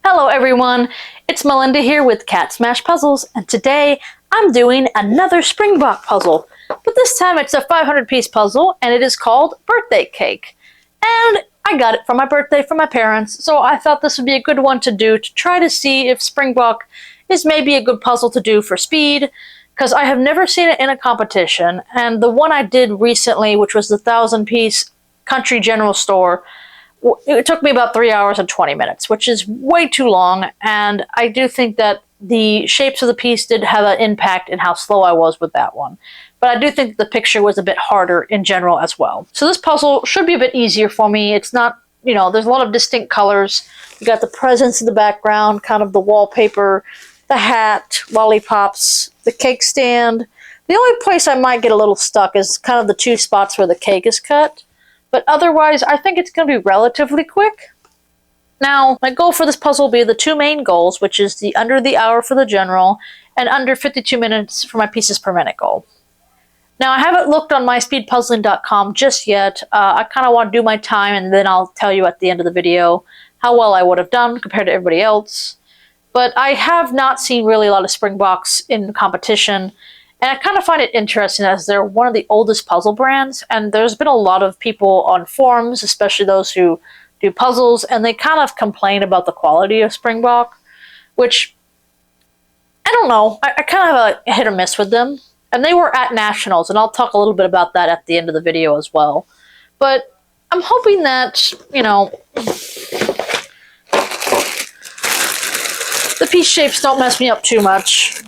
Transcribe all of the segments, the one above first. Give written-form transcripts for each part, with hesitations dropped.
Hello everyone, it's Melinda here with CatSmashPuzzles, and today I'm doing another Springbok puzzle. But this time it's a 500-piece puzzle, and it is called Birthday Cake. And I got it for my birthday from my parents, so I thought this would be a good one to do to try to see if Springbok is maybe a good puzzle to do for speed, because I have never seen it in a competition, and the one I did recently, which was the 1,000-piece Country General Store, it took me about 3 hours and 20 minutes, which is way too long, and I do think that the shapes of the piece did have an impact in how slow I was with that one. But I do think the picture was a bit harder in general as well. So this puzzle should be a bit easier for me. It's not, there's a lot of distinct colors. You got the presents in the background, kind of the wallpaper, the hat, lollipops, the cake stand. The only place I might get a little stuck is kind of the two spots where the cake is cut. But otherwise, I think it's going to be relatively quick. Now, my goal for this puzzle will be the two main goals, which is the under the hour for the general and under 52 minutes for my pieces per minute goal. Now, I haven't looked on myspeedpuzzling.com just yet. I kind of want to do my time, and then I'll tell you at the end of the video how well I would have done compared to everybody else. But I have not seen really a lot of Springboks in competition. And I kind of find it interesting as they're one of the oldest puzzle brands, and there's been a lot of people on forums, especially those who do puzzles, and they kind of complain about the quality of Springbok, which, I don't know, I kind of have a hit or miss with them. And they were at Nationals, and I'll talk a little bit about that at the end of the video as well. But I'm hoping that, the piece shapes don't mess me up too much.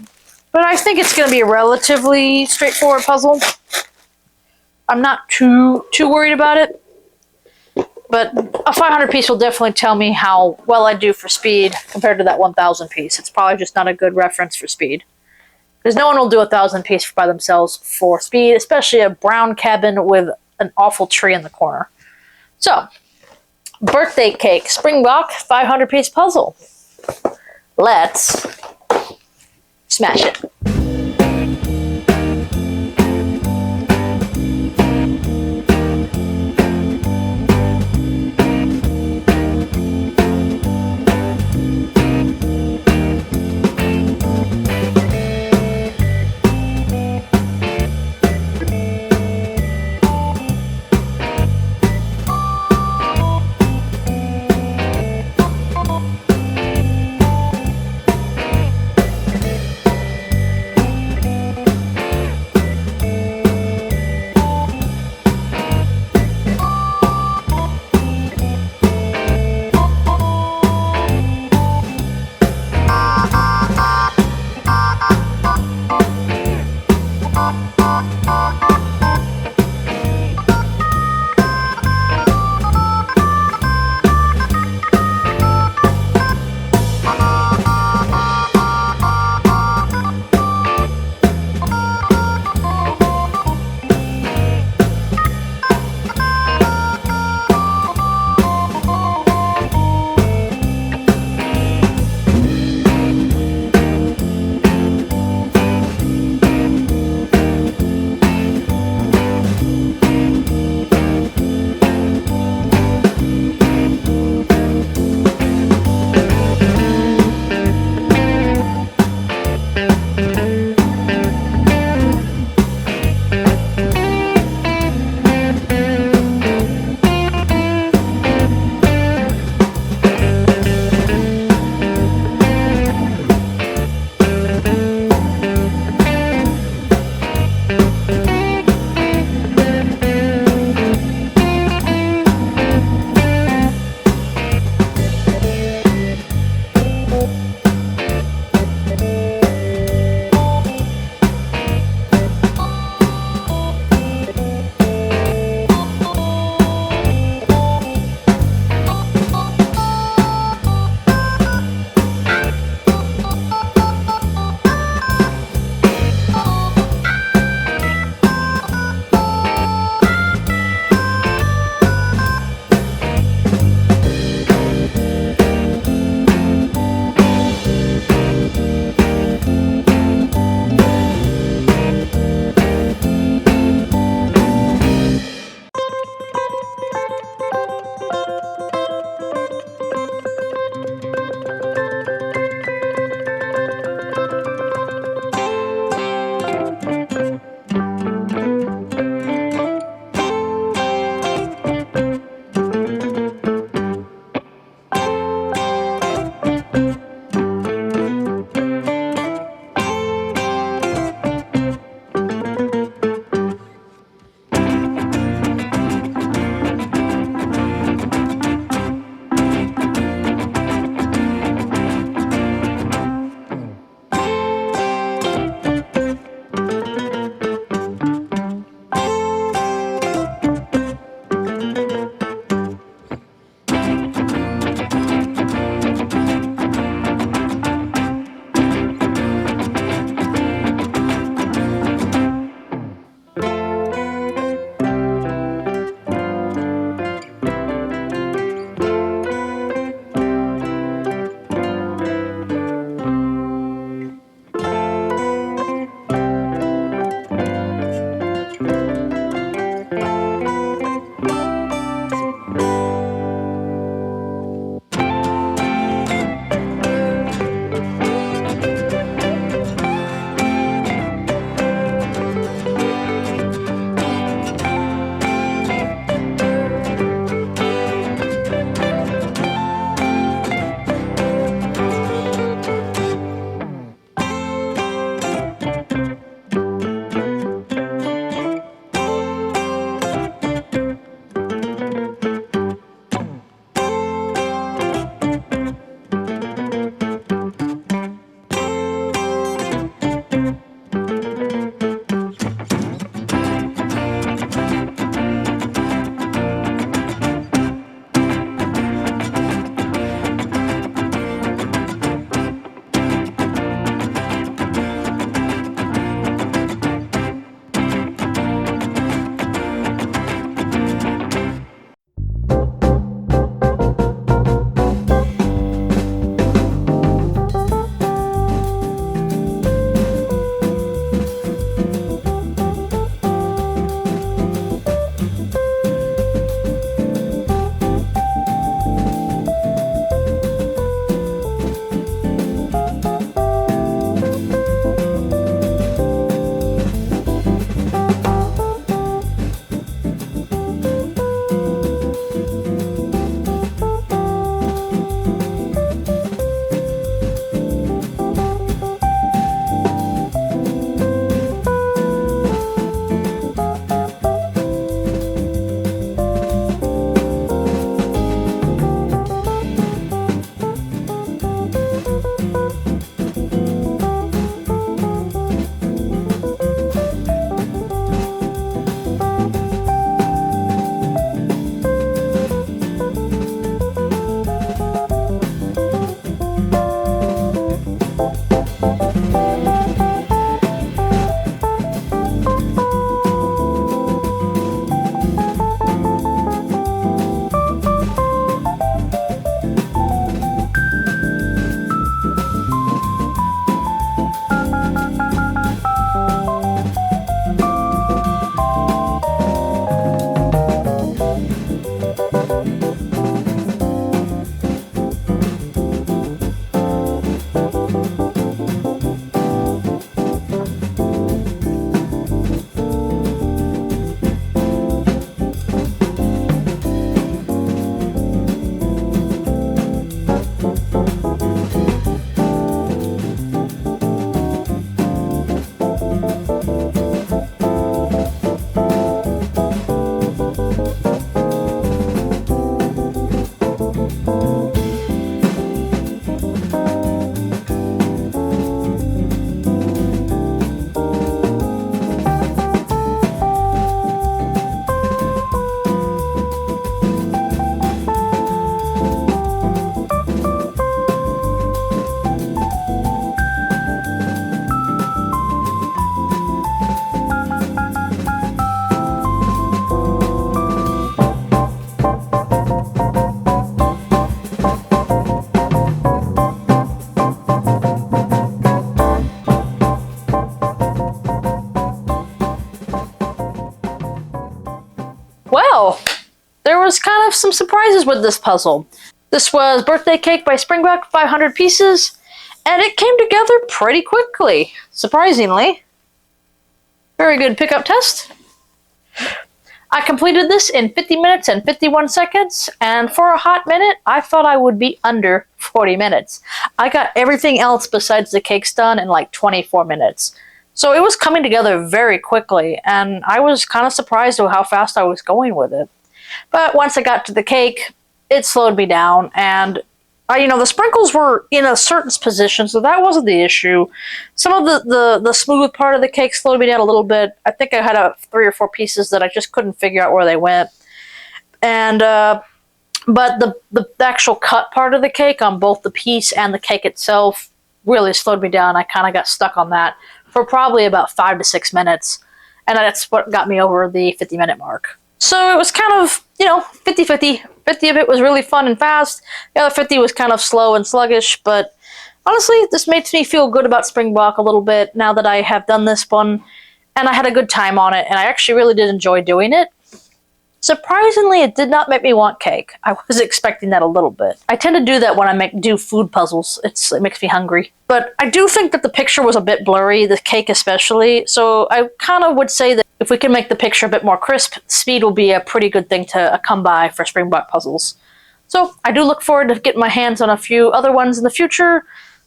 But I think it's going to be a relatively straightforward puzzle. I'm not too worried about it. But a 500 piece will definitely tell me how well I do for speed compared to that 1,000 piece. It's probably just not a good reference for speed. Because no one will do a 1,000 piece by themselves for speed, especially a brown cabin with an awful tree in the corner. So, Birthday Cake, Springbok, 500 piece puzzle. Let's smash it. there was kind of some surprises with this puzzle. This was Birthday Cake by Springbok, 500 pieces, and it came together pretty quickly, surprisingly. Very good pickup test. I completed this in 50 minutes and 51 seconds, and for a hot minute, I thought I would be under 40 minutes. I got everything else besides the cakes done in like 24 minutes. So it was coming together very quickly, and I was kind of surprised at how fast I was going with it. But once I got to the cake, it slowed me down, and the sprinkles were in a certain position, so that wasn't the issue. Some of the smooth part of the cake slowed me down a little bit. I think I had 3 or 4 pieces that I just couldn't figure out where they went. And but the actual cut part of the cake on both the piece and the cake itself really slowed me down. I kind of got stuck on that for probably about 5 to 6 minutes, and that's what got me over the 50-minute mark. So it was kind of, 50-50. 50 of it was really fun and fast. The other 50 was kind of slow and sluggish, but honestly, this makes me feel good about Springbok a little bit now that I have done this one, and I had a good time on it, and I actually really did enjoy doing it. Surprisingly, it did not make me want cake. I was expecting that a little bit. I tend to do that when I do food puzzles. It makes me hungry. But I do think that the picture was a bit blurry, the cake especially, so I kind of would say that if we can make the picture a bit more crisp, speed will be a pretty good thing to come by for Springbok puzzles. So I do look forward to getting my hands on a few other ones in the future.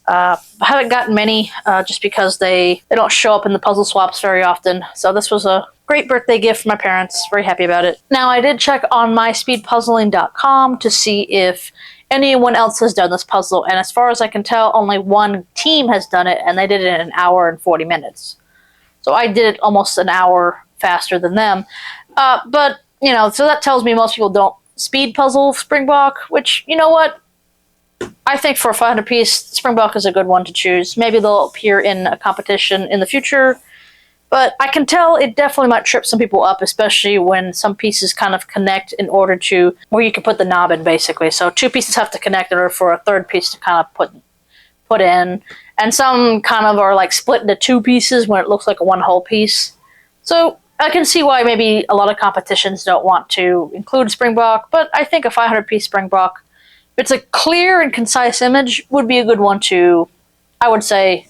I haven't gotten many just because they don't show up in the puzzle swaps very often. So this was a great birthday gift for my parents. Very happy about it. Now, I did check on myspeedpuzzling.com to see if anyone else has done this puzzle. And as far as I can tell, only one team has done it, and they did it in 1 hour and 40 minutes. So I did it almost an hour faster than them. But, so that tells me most people don't speed puzzle Springbok, which, you know what? I think for a 500 piece, Springbok is a good one to choose. Maybe they'll appear in a competition in the future, but I can tell it definitely might trip some people up, especially when some pieces kind of connect in order to where you can put the knob in, basically. So 2 pieces have to connect in order for a 3rd piece to kind of put in, and some kind of are like split into 2 pieces when it looks like a 1 whole piece. So I can see why maybe a lot of competitions don't want to include Springbok, but I think a 500 piece Springbok, if it's a clear and concise image, would be a good one to, I would say,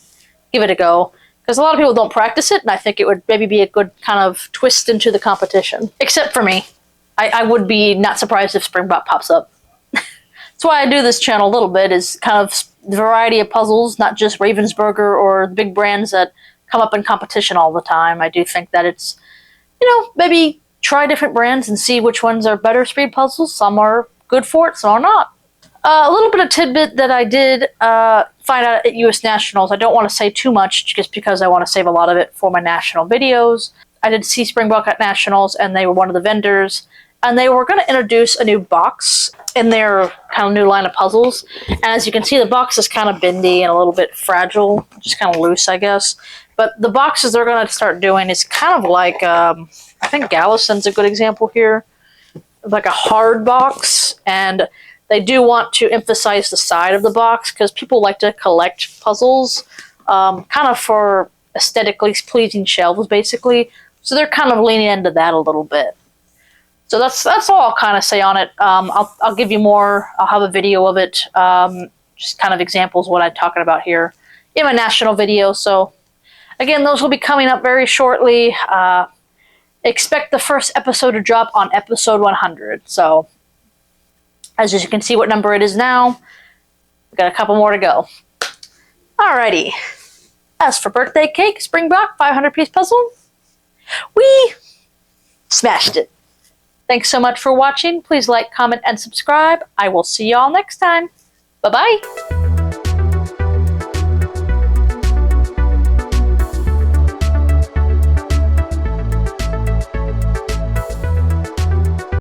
give it a go. Because a lot of people don't practice it, and I think it would maybe be a good kind of twist into the competition. Except for me. I would be not surprised if Springbok pops up. That's why I do this channel a little bit, is kind of the variety of puzzles, not just Ravensburger or the big brands that come up in competition all the time. I do think that it's, maybe try different brands and see which ones are better speed puzzles. Some are good for it, some are not. A little bit of tidbit that I did find out at U.S. Nationals. I don't want to say too much just because I want to save a lot of it for my national videos. I did see Springbok at Nationals, and they were one of the vendors. And they were going to introduce a new box in their kind of new line of puzzles. And as you can see, the box is kind of bendy and a little bit fragile, just kind of loose, I guess. But the boxes they're going to start doing is kind of like, I think Gallison's a good example here, like a hard box. And they do want to emphasize the side of the box because people like to collect puzzles, kind of for aesthetically pleasing shelves, basically. So they're kind of leaning into that a little bit. So that's all I'll kind of say on it. I'll give you more. I'll have a video of it, just kind of examples of what I'm talking about here in my national video. So again, those will be coming up very shortly. Expect the first episode to drop on episode 100. So as you can see what number it is now, we've got a couple more to go. Alrighty. As for birthday cake, Springbok 500 piece puzzle, we smashed it. Thanks so much for watching. Please like, comment, and subscribe. I will see y'all next time. Bye-bye.